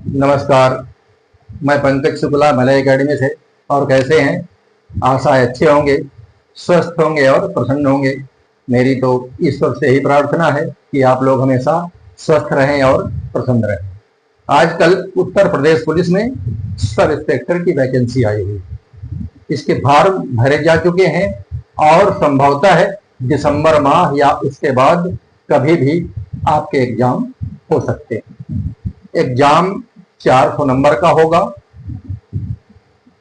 नमस्कार। मैं Pankaj Shukla Malay academy से। और कैसे हैं? आशा है अच्छे होंगे, स्वस्थ होंगे और प्रसन्न होंगे। मेरी तो ईश्वर से ही प्रार्थना है कि आप लोग हमेशा स्वस्थ रहें और प्रसन्न रहें। आजकल उत्तर प्रदेश पुलिस में सब इंस्पेक्टर की वैकेंसी आई हुई, इसके फॉर्म भरे जा चुके हैं और संभवतः है दिसंबर माह या उसके बाद कभी भी आपके एग्जाम हो सकते हैं। एग्जाम 400 नंबर का होगा।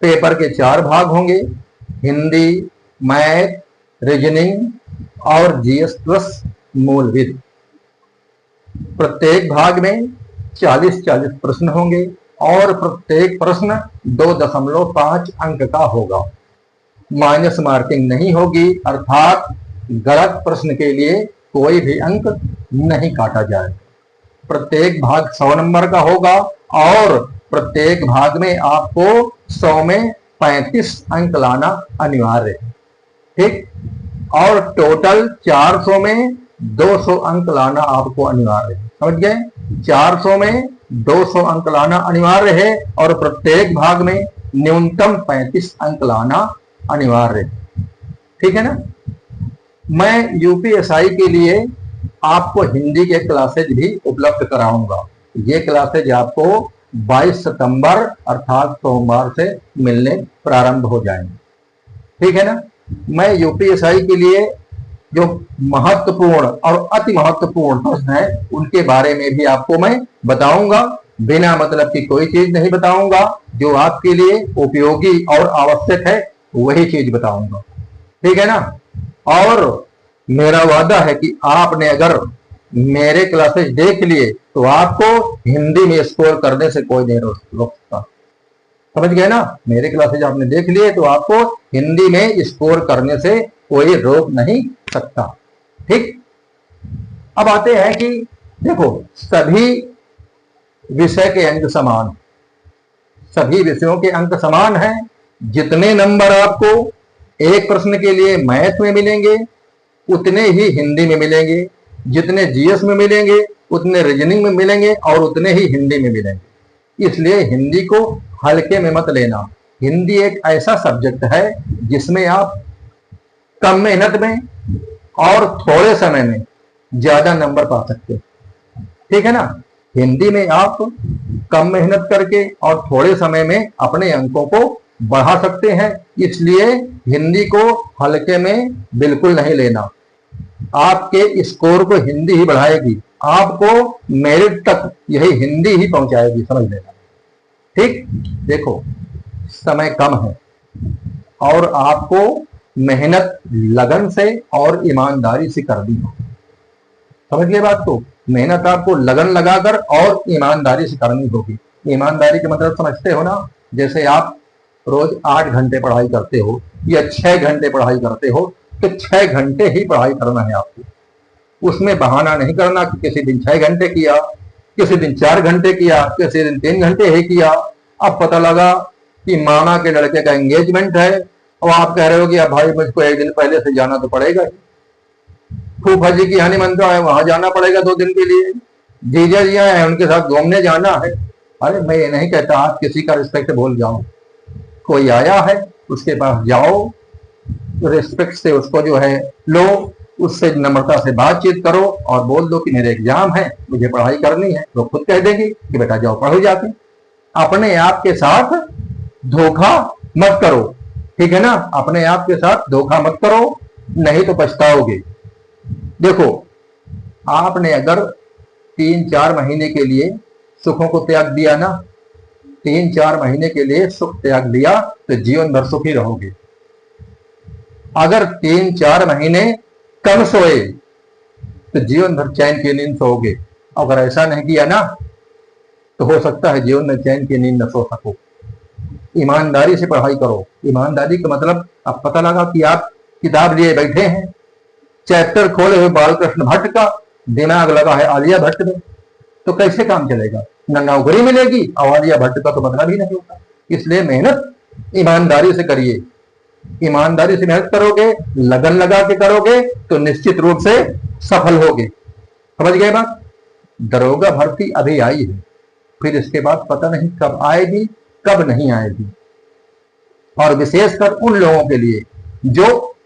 पेपर के 4 भाग होंगे, हिंदी, मैथ, रीजनिंग और जीएस प्लस मूलविद। प्रत्येक भाग में 40-40 प्रश्न होंगे और प्रत्येक प्रश्न 2.5 अंक का होगा। माइनस मार्किंग नहीं होगी, अर्थात गलत प्रश्न के लिए कोई भी अंक नहीं काटा जाएगा। प्रत्येक भाग 100 नंबर का होगा और प्रत्येक भाग में आपको 100 में 35 अंक लाना अनिवार्य है। ठीक, और टोटल 400 में 200 अंक लाना आपको अनिवार्य है। समझ गए? 400 में 200 अंक लाना अनिवार्य है और प्रत्येक भाग में न्यूनतम 35 अंक लाना अनिवार्य है। ठीक है ना? मैं यूपीएसआई के लिए आपको हिंदी के क्लासेज भी उपलब्ध कराऊंगा। ये क्लासेज आपको 22 सितंबर अर्थात सोमवार से मिलने प्रारंभ हो जाएंगे। ठीक है ना? मैं यूपीएसआई के लिए जो महत्वपूर्ण और अति महत्वपूर्ण प्रश्न है उनके बारे में भी आपको मैं बताऊंगा। बिना मतलब की कोई चीज नहीं बताऊंगा, जो आपके लिए उपयोगी और आवश्यक है वही चीज बताऊंगा। ठीक है ना? और मेरा वादा है कि आपने अगर मेरे क्लासेस देख लिए तो आपको हिंदी में स्कोर करने से कोई नहीं रोक सकता। समझ गए ना? मेरे क्लासेज आपने देख लिए तो आपको हिंदी में स्कोर करने से कोई रोक नहीं सकता। ठीक, अब आते हैं कि देखो, सभी विषय के अंक समान, सभी विषयों के अंक समान हैं। जितने नंबर आपको एक प्रश्न के लिए मैथ में मिलेंगे उतने ही हिंदी में मिलेंगे, जितने जीएस में मिलेंगे उतने रीजनिंग में मिलेंगे और उतने ही हिंदी में मिलेंगे। इसलिए हिंदी को हल्के में मत लेना। हिंदी एक ऐसा सब्जेक्ट है जिसमें आप कम मेहनत में और थोड़े समय में ज्यादा नंबर पा सकते हो। ठीक है ना? हिंदी में आप कम मेहनत करके और थोड़े समय में अपने अंकों को बढ़ा सकते हैं। इसलिए हिंदी को हल्के में बिल्कुल नहीं लेना। आपके स्कोर को हिंदी ही बढ़ाएगी, आपको मेरिट तक यही हिंदी ही पहुंचाएगी। समझ लेना। ठीक, देखो समय कम है और आपको मेहनत लगन से और ईमानदारी से करनी है। समझ गए बात को? मेहनत आपको लगन लगाकर और ईमानदारी से करनी होगी। ईमानदारी का मतलब समझते हो ना? जैसे आप रोज 8 घंटे पढ़ाई करते हो या 6 घंटे पढ़ाई करते हो तो 6 घंटे ही पढ़ाई करना है आपको। उसमें बहाना नहीं करना कि किसी दिन 6 घंटे किया, किसी दिन 4 घंटे किया, किसी दिन 3 घंटे ही किया। अब पता लगा कि मामा के लड़के का एंगेजमेंट है और आप कह रहे हो कि अब भाई मुझको एक दिन पहले से जाना तो पड़ेगा। फूफा जी की हनीमून है, वहां जाना पड़ेगा 2 दिन के लिए। जीजा जी आए उनके साथ घूमने जाना है। अरे मैं ये नहीं कहता आप किसी का रिस्पेक्ट भूल जाओ। कोई आया है उसके पास जाओ, रिस्पेक्ट से उसको जो है लो, उससे नम्रता से बातचीत करो और बोल दो कि मेरे एग्जाम है, मुझे पढ़ाई करनी है। वो खुद कह देगी कि बेटा जाओ पढ़ो जाके। अपने आप के साथ धोखा मत करो। ठीक है ना? अपने आप के साथ धोखा मत करो, नहीं तो पछताओगे। देखो, आपने अगर 3-4 महीने के लिए सुखों को त्याग दिया ना, 3-4 महीने के लिए सुख त्याग दिया तो जीवन भर सुखी रहोगे। अगर 3-4 महीने कम सोए तो जीवन भर चैन की नींद सोओगे। अगर ऐसा नहीं किया ना तो हो सकता है जीवन में चैन की नींद न सो सको। ईमानदारी से पढ़ाई करो। ईमानदारी का मतलब अब पता लगा कि आप किताब लिए बैठे हैं, चैप्टर खोले हुए बालकृष्ण भट्ट का, दिमाग लगा है आलिया भट्ट में, तो कैसे काम चलेगा? न नौकरी मिलेगी और आलिया भट्ट का तो मतलब ही नहीं होता। इसलिए मेहनत ईमानदारी से करिए। ईमानदारी से मेहनत करोगे, लगन लगा के करोगे तो निश्चित रूप से सफल होगे। समझ गए बात? दरोगा भर्ती अभी आई है, फिर इसके बाद पता नहीं कब आएगी कब नहीं आएगी। और विशेषकर उन लोगों के लिए जो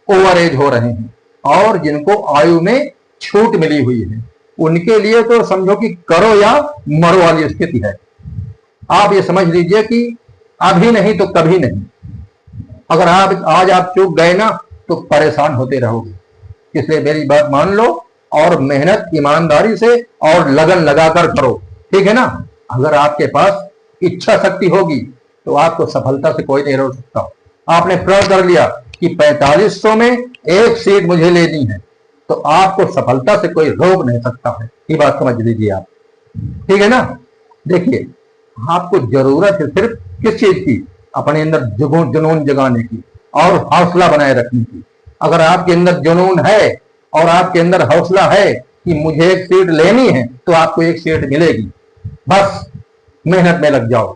ओवर एज हो रहे हैं और जिनको आयु में छूट मिली हुई है, उनके लिए तो समझो कि करो या मरो वाली स्थिति है। आप ये समझ लीजिए कि अभी नहीं तो कभी नहीं। अगर आज आप चूक गए ना तो परेशान होते रहोगे। इसलिए मेरी बात मान लो और मेहनत ईमानदारी से और लगन लगाकर करो, ठीक है ना। अगर आपके पास इच्छा शक्ति होगी तो आपको सफलता से कोई नहीं रोक सकता। आपने प्रण कर लिया कि 4500 में एक सीट मुझे लेनी है, तो आपको सफलता से कोई रोक नहीं सकता है। ये बात समझ लीजिए आप, ठीक है ना। देखिए, आपको जरूरत है सिर्फ किस चीज की? अपने अंदर जुनून जगाने की और हौसला बनाए रखने की। अगर आपके अंदर जुनून है और आपके अंदर हौसला है कि मुझे एक सीट लेनी है, तो आपको एक सीट मिलेगी। बस मेहनत में लग जाओ।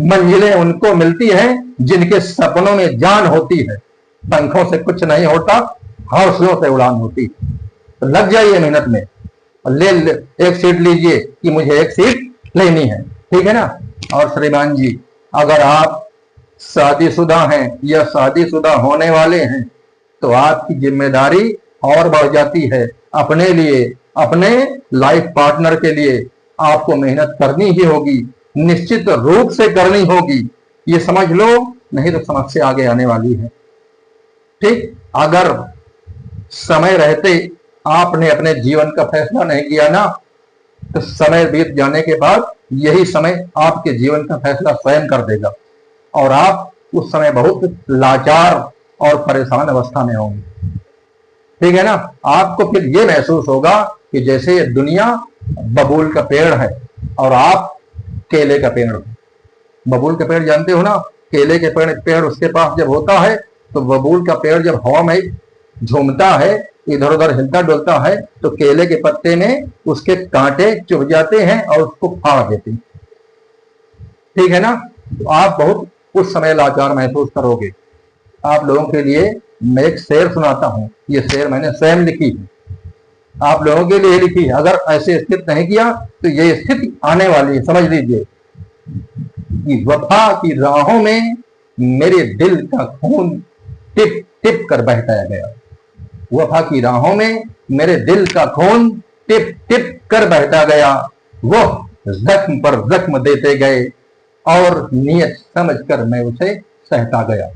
मंजिलें उनको मिलती हैं जिनके सपनों में जान होती है। पंखों से कुछ नहीं होता, हौसलों से उड़ान होती। तो लग जाइए मेहनत में, ले एक सीट लीजिए कि मुझे एक सीट लेनी है, ठीक है ना। और श्रीमान जी, अगर आप शादीशुदा हैं या शादीशुदा होने वाले हैं तो आपकी जिम्मेदारी और बढ़ जाती है। अपने लिए, अपने लाइफ पार्टनर के लिए आपको मेहनत करनी ही होगी, निश्चित रूप से करनी होगी। ये समझ लो, नहीं तो समस्या आगे आने वाली है। ठीक, अगर समय रहते आपने अपने जीवन का फैसला नहीं किया ना, तो समय बीत जाने के बाद यही समय आपके जीवन का फैसला स्वयं कर देगा और आप उस समय बहुत लाचार और परेशान अवस्था में होंगे, ठीक है ना। आपको फिर ये महसूस होगा कि जैसे ये दुनिया बबूल का पेड़ है और आप केले का पेड़ हो। बबूल का पेड़ जानते हो ना, केले के पेड़ उसके पास जब होता है तो बबूल का पेड़ जब हवा में झूमता है, इधर उधर हिलता डुलता है, तो केले के पत्ते में उसके कांटे चुभ जाते हैं और उसको फाड़ देते हैं, ठीक है ना। तो आप बहुत उस समय लाचार महसूस करोगे। आप लोगों के लिए मैं एक शेर सुनाता हूं। ये शेर मैंने स्वयं लिखी है, आप लोगों के लिए लिखी है। अगर ऐसे स्थिति नहीं किया तो ये स्थिति आने वाली है, समझ लीजिए कि वफा की राहों में मेरे दिल का खून टिप टिप कर बहता गया। वफा की राहों में मेरे दिल का खून टिप टिप कर बहता गया। वो जख्म पर जख्म देते गए और नियत समझकर मैं उसे सहता गया।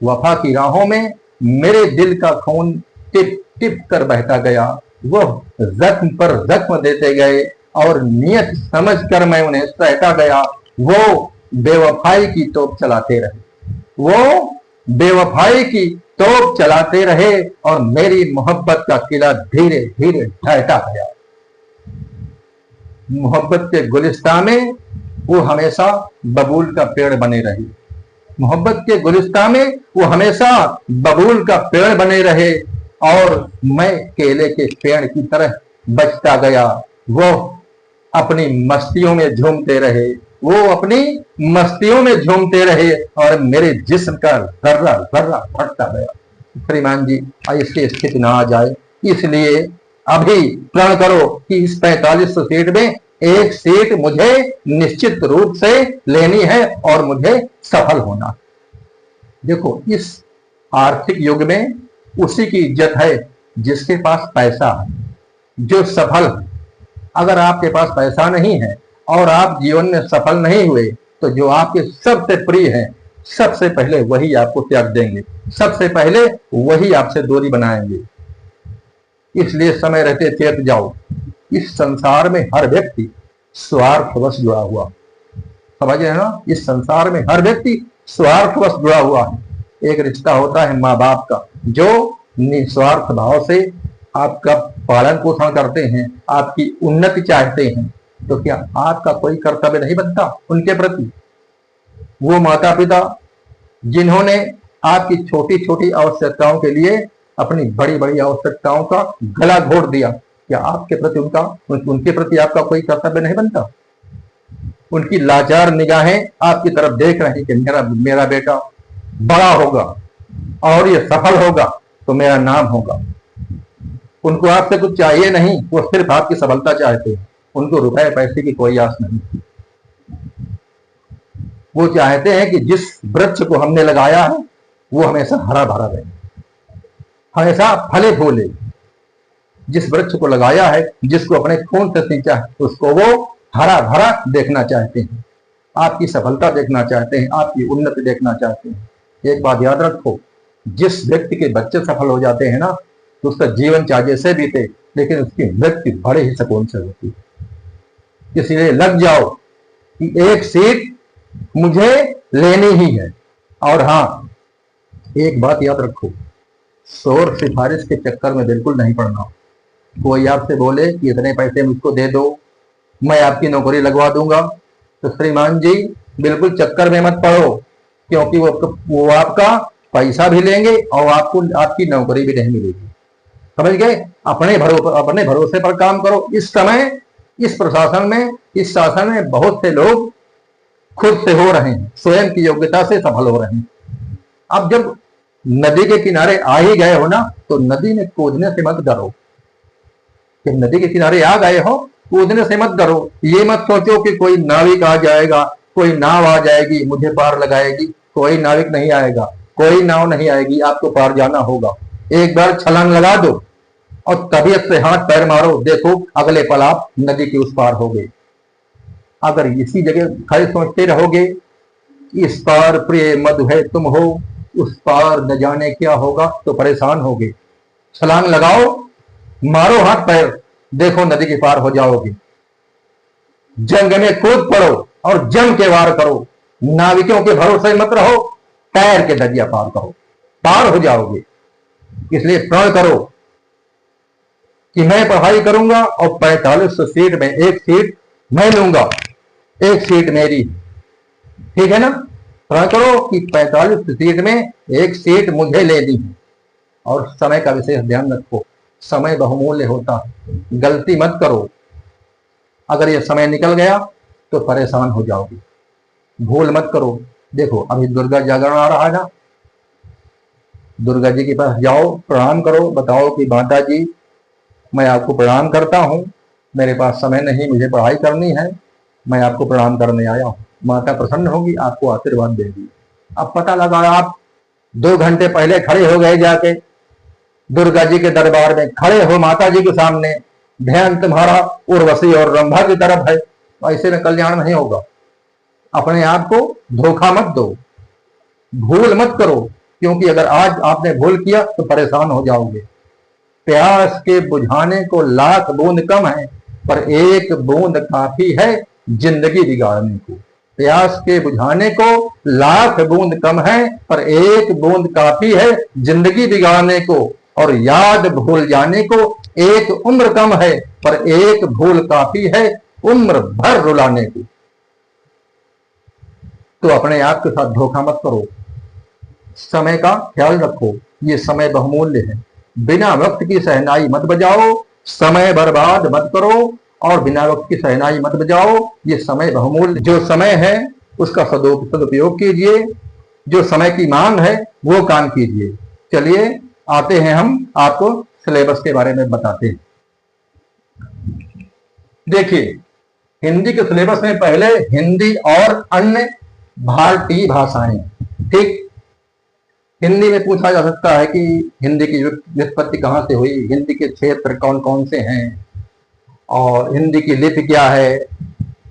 वफा की राहों में मेरे दिल का खून टिप टिप कर बहता गया। वो जख्म पर जख्म देते गए और नियत समझकर मैं उन्हें सहता गया। वो बेवफाई की तोप चलाते रहे, वो बेवफाई की तोप चलाते रहे और मेरी मोहब्बत का किला धीरे धीरे ढहता गया। मोहब्बत के गुलिस्तान में वो हमेशा बबूल का पेड़ बने रही। मोहब्बत के गुलिस्तान में वो हमेशा बबूल का पेड़ बने रहे और मैं केले के पेड़ की तरह बचता गया। वो अपनी मस्तियों में झूमते रहे, वो अपनी मस्तियों में झूमते रहे और मेरे जिस्म का जर्रा जर्रा फटता गया। श्रीमान जी, ऐसी स्थिति ना आ जाए, इसलिए अभी प्रण करो कि इस 4500 सीट में एक सीट मुझे निश्चित रूप से लेनी है और मुझे सफल होना। देखो, इस आर्थिक युग में उसी की इज्जत है जिसके पास पैसा है, जो सफल है। अगर आपके पास पैसा नहीं है और आप जीवन में सफल नहीं हुए, तो जो आपके सबसे प्रिय है, सबसे पहले वही आपको त्याग देंगे, सबसे पहले वही आपसे दूरी बनाएंगे। इसलिए समय रहते चेत जाओ। इस संसार में हर व्यक्ति स्वार्थवश जुड़ा हुआ, समझ रहे हैं ना। इस संसार में हर व्यक्ति स्वार्थवश जुड़ा हुआ है। एक रिश्ता होता है माँ बाप का, जो निस्वार्थ भाव से आपका पालन पोषण करते हैं, आपकी उन्नति चाहते हैं। तो क्या आपका कोई कर्तव्य नहीं बनता उनके प्रति? वो माता पिता जिन्होंने आपकी छोटी छोटी आवश्यकताओं के लिए अपनी बड़ी बड़ी आवश्यकताओं का गला घोट दिया, क्या आपके प्रति उनके प्रति आपका कोई कर्तव्य नहीं बनता? उनकी लाचार निगाहें आपकी तरफ देख रही कि मेरा बेटा बड़ा होगा और ये सफल होगा तो मेरा नाम होगा। उनको आपसे कुछ चाहिए नहीं, वो सिर्फ आपकी सफलता चाहते हैं। उनको रुपए पैसे की कोई आस नहीं। वो चाहते हैं कि जिस वृक्ष को हमने लगाया है वो हमेशा हरा भरा रहे, हमेशा फले फूले। जिस वृक्ष को लगाया है, जिसको अपने खून से सींचा है, उसको वो हरा भरा देखना चाहते हैं, आपकी सफलता देखना चाहते हैं, आपकी उन्नति देखना चाहते हैं। एक बात याद रखो, जिस व्यक्ति के बच्चे सफल हो जाते हैं ना, तो उसका जीवन चाहे जैसे बीते, लेकिन उसकी मृत्यु बड़े ही सुकून से होती है। इसलिए लग जाओ कि एक सीट मुझे लेनी ही है। और हाँ, एक बात याद रखो, शोर सिफारिश के चक्कर में बिल्कुल नहीं पड़ना। कोई आपसे बोले कि इतने पैसे मुझको दे दो, मैं आपकी नौकरी लगवा दूंगा, तो श्रीमान जी बिल्कुल चक्कर में मत पड़ो, क्योंकि वो आपका पैसा भी लेंगे और आपको आपकी नौकरी भी नहीं मिलेगी। समझ गए? अपने भरोसे पर काम करो। इस समय इस प्रशासन में, इस शासन में बहुत से लोग खुद से हो रहे हैं, स्वयं की योग्यता से सफल हो रहे हैं। अब जब नदी के किनारे आ ही गए हो ना, तो नदी में कूदने से मत डरो। जब नदी के किनारे आ गए हो, कूदने से मत डरो। ये मत सोचो कि कोई नाविक आ जाएगा, कोई नाव आ जाएगी मुझे पार लगाएगी। कोई नाविक नहीं आएगा, कोई नाव नहीं आएगी, आपको पार जाना होगा। एक बार छलांग लगा दो और तबीयत से हाथ पैर मारो, देखो अगले पल आप नदी के उस पार हो गए। अगर इसी जगह खड़े सोचते रहोगे, इस पार प्रिय मधु है तुम हो, उस पार न जाने क्या होगा, तो परेशान होगे। छलांग लगाओ, मारो हाथ पैर, देखो नदी के पार हो जाओगे। जंग में कूद पड़ो और जंग के वार करो। नाविकों के भरोसे मत रहो, पैर के दरिया पार करो, पार हो जाओगे। इसलिए प्रण करो कि मैं पढ़ाई करूंगा और 45 सीट में एक सीट मैं लूंगा, एक सीट मेरी। ठीक है ना? प्रण करो कि 45 सीट में एक सीट मुझे लेनी है। और समय का विशेष ध्यान रखो, समय बहुमूल्य होता है, गलती मत करो। अगर ये समय निकल गया तो परेशान हो जाओगे। भूल मत करो। देखो अभी दुर्गा जागरण आ रहा है ना, दुर्गा जी के पास जाओ, प्रणाम करो, बताओ कि माता जी मैं आपको प्रणाम करता हूँ, मेरे पास समय नहीं, मुझे पढ़ाई करनी है, मैं आपको प्रणाम करने आया हूँ। माता प्रसन्न होगी, आपको आशीर्वाद देगी। अब पता लगा आप 2 घंटे पहले खड़े हो गए, जाके दुर्गा जी के दरबार में खड़े हो, माता जी के सामने, ध्यान तुम्हारा उर्वशी और रंभा की तरफ है, ऐसे में कल्याण नहीं होगा। अपने आप को धोखा मत दो, भूल मत करो, क्योंकि अगर आज आपने भूल किया तो परेशान हो जाओगे। प्यास के बुझाने को लाख बूंद कम है, पर एक बूंद काफी है जिंदगी बिगाड़ने को। प्यास के बुझाने को लाख बूंद कम है, पर एक बूंद काफी है जिंदगी बिगाड़ने को। और याद भूल जाने को एक उम्र कम है, पर एक भूल काफी है उम्र भर रुलाने को। तो अपने आप के साथ धोखा मत करो, समय का ख्याल रखो, ये समय बहुमूल्य है। बिना वक्त की शहनाई मत बजाओ, समय बर्बाद मत करो, और बिना वक्त की शहनाई मत बजाओ, ये समय बहुमूल्य। जो समय है उसका सदुपयोग कीजिए, जो समय की मांग है वो काम कीजिए। चलिए आते हैं, हम आपको सिलेबस के बारे में बताते हैं। देखिए, हिंदी के सिलेबस में पहले हिंदी और अन्य भारतीय भाषाएं। ठीक, हिंदी में पूछा जा सकता है कि हिंदी की व्युत्पत्ति कहां से हुई, हिंदी के क्षेत्र कौन कौन से हैं, और हिंदी की लिपि क्या है,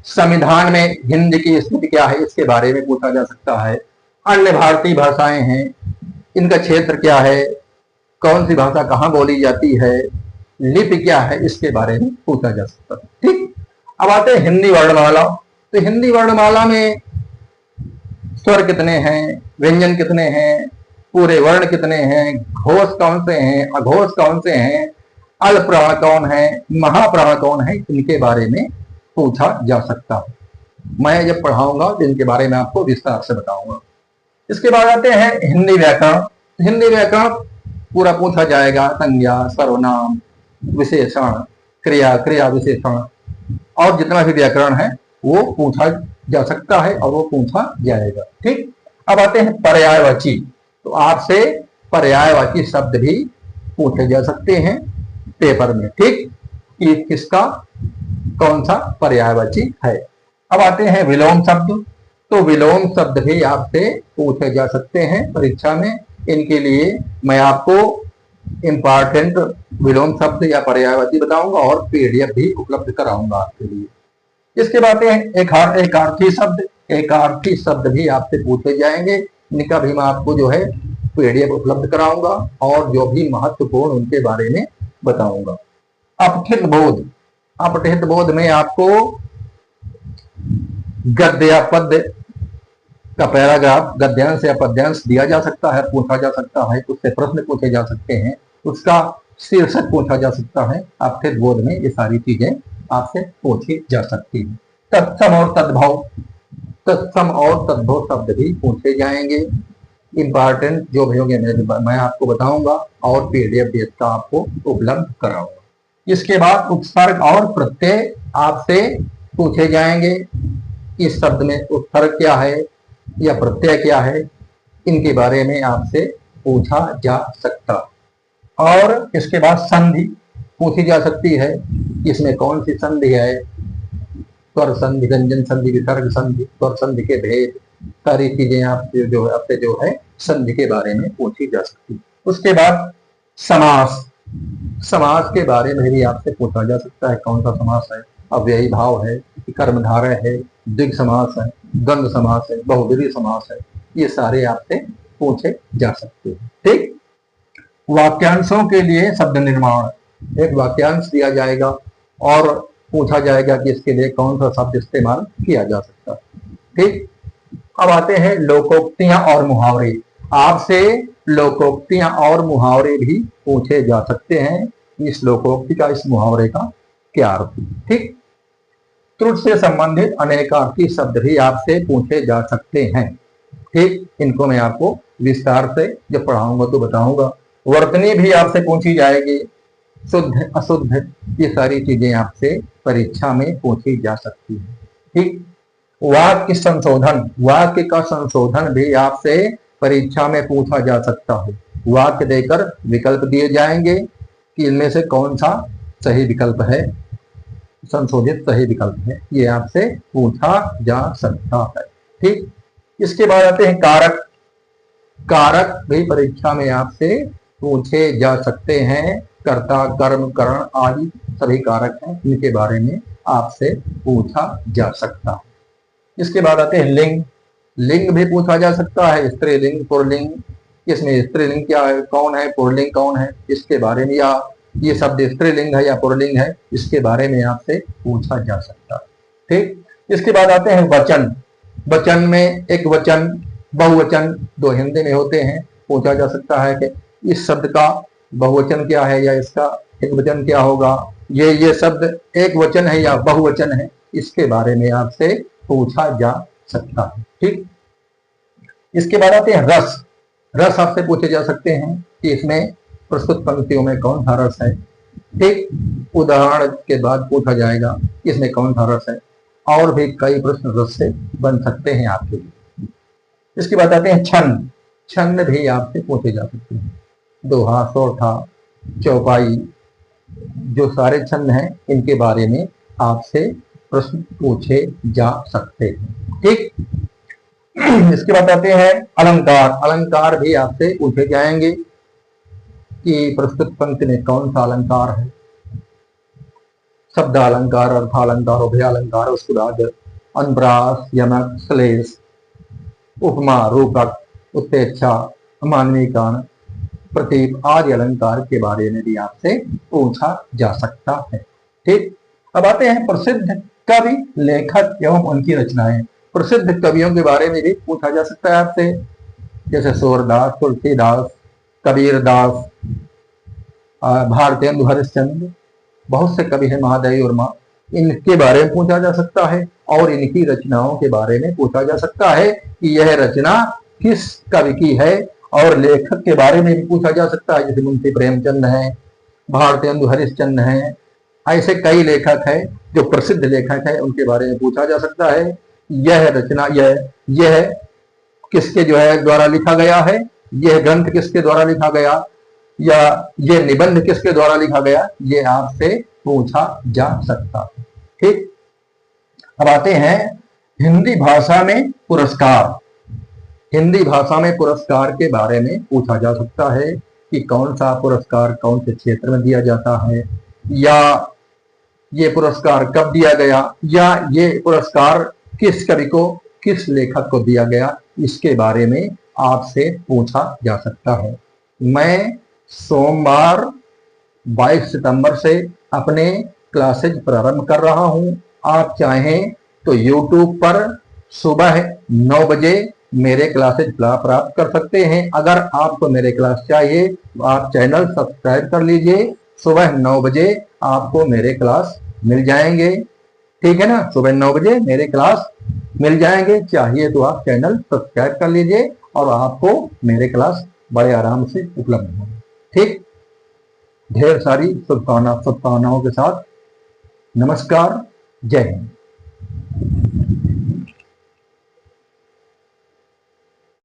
संविधान में हिंदी की स्थिति क्या है, इसके बारे में पूछा जा सकता है। अन्य भारतीय भाषाएं हैं, इनका क्षेत्र क्या है, कौन सी भाषा कहाँ बोली जाती है, लिपि क्या है, इसके बारे में पूछा जा सकता है। ठीक, अब आते हैं हिंदी वर्णमाला। तो हिंदी वर्णमाला में स्वर कितने हैं, व्यंजन कितने हैं, पूरे वर्ण कितने हैं, घोष कौन से हैं, अघोष कौन से हैं, अल्प प्राण कौन है, महाप्राण कौन है, इनके बारे में पूछा जा सकता है। मैं जब पढ़ाऊंगा तो इनके बारे में आपको विस्तार से बताऊंगा। इसके बाद आते हैं हिंदी व्याकरण। हिंदी व्याकरण पूरा पूछा जाएगा, संज्ञा, सर्वनाम, विशेषण, क्रिया, क्रिया विशेषण, और जितना भी व्याकरण है वो पूछा जा सकता है और वो पूछा जाएगा। ठीक, अब आते हैं पर्यायवाची। तो आपसे पर्यायवाची शब्द भी पूछे जा सकते हैं पेपर में। ठीक, कि किसका कौन सा पर्यायवाची है। अब आते हैं विलोम शब्द। तो विलोम शब्द भी आपसे पूछे जा सकते हैं परीक्षा में। इनके लिए मैं आपको इंपॉर्टेंट विलोम शब्द या पर्यायवाची बताऊंगा और पीडीएफ भी उपलब्ध कराऊंगा आपके लिए। इसके बाद एकार्थी शब्द। एकार्थी शब्द भी आपसे पूछे जाएंगे। इनका भी मैं आपको जो है पीडीएफ उपलब्ध कराऊंगा और जो भी महत्वपूर्ण उनके बारे में बताऊंगा। अपठित बोध। अपठित बोध में आपको गद्य या पद्य का पैराग्राफ गद्यांश या पद्यांश दिया जा सकता है, पूछा जा सकता है, उससे प्रश्न पूछे जा सकते हैं, उसका शीर्षक पूछा जा सकता है। अपठित बोध में ये सारी चीजें आपसे पूछी जा सकती हैं। तत्सम और तद्भव। तत्सम और तद्भव शब्द भी पूछे जाएंगे। इंपॉर्टेंट जो भी होंगे मैं आपको बताऊंगा और पीडीएफ भी इसका आपको उपलब्ध कराऊंगा। इसके बाद उपसर्ग और प्रत्यय आपसे पूछे जाएंगे। इस शब्द में उपसर्ग क्या है या प्रत्यय क्या है, इनके बारे में आपसे पूछा जा सकता। और इसके बाद संधि पूछी जा सकती है। इसमें कौन सी संधि है, स्वर संधि, व्यंजन संधि, विसर्ग संधि, स्वर संधि के भेद, सारी चीजें आपसे जो है संधि के बारे में पूछी जा सकती है। उसके बाद समास। समास के बारे में भी आपसे पूछा जा सकता है। कौन सा समास है, अव्ययी भाव है, कर्मधारय है, द्विग समास है, द्वंद्व समास है, बहुब्रीहि समास है, ये सारे आपसे पूछे जा सकते हैं। ठीक। वाक्यांशों के लिए शब्द निर्माण। एक वाक्यांश दिया जाएगा और पूछा जाएगा कि इसके लिए कौन सा शब्द इस्तेमाल किया जा सकता है। ठीक। अब आते हैं लोकोक्तियां और मुहावरे। आपसे लोकोक्तियां और मुहावरे भी पूछे जा सकते हैं। इस लोकोक्ति का, इस मुहावरे का क्या अर्थ है। ठीक। त्रुटि से संबंधित अनेकार्थी शब्द भी आपसे पूछे जा सकते हैं। ठीक। इनको मैं आपको विस्तार से जब पढ़ाऊंगा तो बताऊंगा। वर्तनी भी आपसे पूछी जाएगी, शुद्ध अशुद्ध, ये सारी चीजें आपसे परीक्षा में पूछी जा सकती है। ठीक। वाक्य संशोधन। वाक्य का संशोधन भी आपसे परीक्षा में पूछा जा सकता है। वाक्य देकर विकल्प दिए जाएंगे कि इनमें से कौन सा सही विकल्प है, संशोधित सही विकल्प है, ये आपसे पूछा जा सकता है। ठीक। इसके बाद आते हैं कारक। कारक भी परीक्षा में आपसे पूछे जा सकते हैं। कर्ता, कर्म, करण आदि सभी कारक हैं, इनके बारे में आपसे पूछा जा सकता है। इसके बाद आते हैं लिंग। लिंग भी पूछा जा सकता है। स्त्रीलिंग, पुल्लिंग, इसमें स्त्रीलिंग क्या है, कौन है, पुल्लिंग कौन है, इसके बारे में, या ये शब्द स्त्रीलिंग है या पुल्लिंग है, इसके बारे में आपसे पूछा जा सकता है। ठीक। इसके बाद आते हैं वचन। वचन में एक वचन, बहुवचन, दो हिंदी में होते हैं। पूछा जा सकता है कि इस शब्द का बहुवचन क्या है या इसका एक वचन क्या होगा, ये शब्द एक वचन है या बहुवचन है, इसके बारे में आपसे पूछा जा सकता है। ठीक। इसके बाद आते हैं रस। रस आपसे पूछे जा सकते हैं कि इसमें प्रस्तुत पंक्तियों में कौन सा रस है। ठीक। उदाहरण के बाद पूछा जाएगा इसमें कौन सा रस है। और भी कई प्रश्न रस से बन सकते हैं आपके लिए। इसके बाद आते हैं छंद। छंद भी आपसे पूछे जा सकते हैं। दोहा, सोठा, चौपाई, जो सारे छंद हैं, इनके बारे में आपसे प्रश्न पूछे जा सकते हैं। ठीक। इसके बाद आते हैं अलंकार। अलंकार भी आपसे पूछे जाएंगे कि प्रस्तुत पंक्ति में कौन सा अलंकार है। शब्द अलंकार, अर्थालंकार, उभयालंकार, उसके बाद अनुप्रास, यमक, श्लेष, उपमा, रूपक, उत्प्रेक्षा, मानवीकरण, प्रतीक आदि अलंकार के बारे में भी आपसे पूछा जा सकता है। ठीक। अब आते हैं प्रसिद्ध कवि, लेखक एवं उनकी रचनाएं। प्रसिद्ध कवियों के बारे में भी पूछा जा सकता है आपसे, जैसे सूरदास, तुलसीदास, कबीरदास, भारतेंदु हरिश्चंद्र, बहुत से कवि हैं, महादेवी वर्मा, इनके बारे में पूछा जा सकता है। और इनकी रचनाओं के बारे में पूछा जा सकता है कि यह रचना किस कवि की है। और लेखक के बारे में भी पूछा जा सकता है, जैसे मुंशी प्रेमचंद हैं, भारतेंदु हरिश्चंद्र हैं, ऐसे कई लेखक हैं जो प्रसिद्ध लेखक हैं, उनके बारे में पूछा जा सकता है। यह रचना, यह किसके जो है द्वारा लिखा गया है, यह ग्रंथ किसके द्वारा लिखा गया, या यह निबंध किसके द्वारा लिखा गया, ये आपसे पूछा जा सकता है। ठीक, अब आते हैं हिंदी भाषा में पुरस्कार। हिंदी भाषा में पुरस्कार के बारे में पूछा जा सकता है कि कौन सा पुरस्कार कौन से क्षेत्र में दिया जाता है, या ये पुरस्कार कब दिया गया, या ये पुरस्कार किस कवि को, किस लेखक को दिया गया, इसके बारे में आपसे पूछा जा सकता है। मैं सोमवार 22 सितंबर से अपने क्लासेज प्रारंभ कर रहा हूं। आप चाहें तो YouTube पर सुबह 9 बजे मेरे क्लासेज प्राप्त कर सकते हैं। अगर आपको मेरे क्लास चाहिए तो आप चैनल सब्सक्राइब कर लीजिए। सुबह 9 बजे आपको मेरे क्लास मिल जाएंगे, ठीक है ना। सुबह 9 बजे मेरे क्लास मिल जाएंगे। चाहिए तो आप चैनल सब्सक्राइब कर लीजिए और आपको मेरे क्लास बड़े आराम से उपलब्ध होंगे, ठीक। ढेर सारी शुभकामनाओं के साथ नमस्कार, जय हिंद।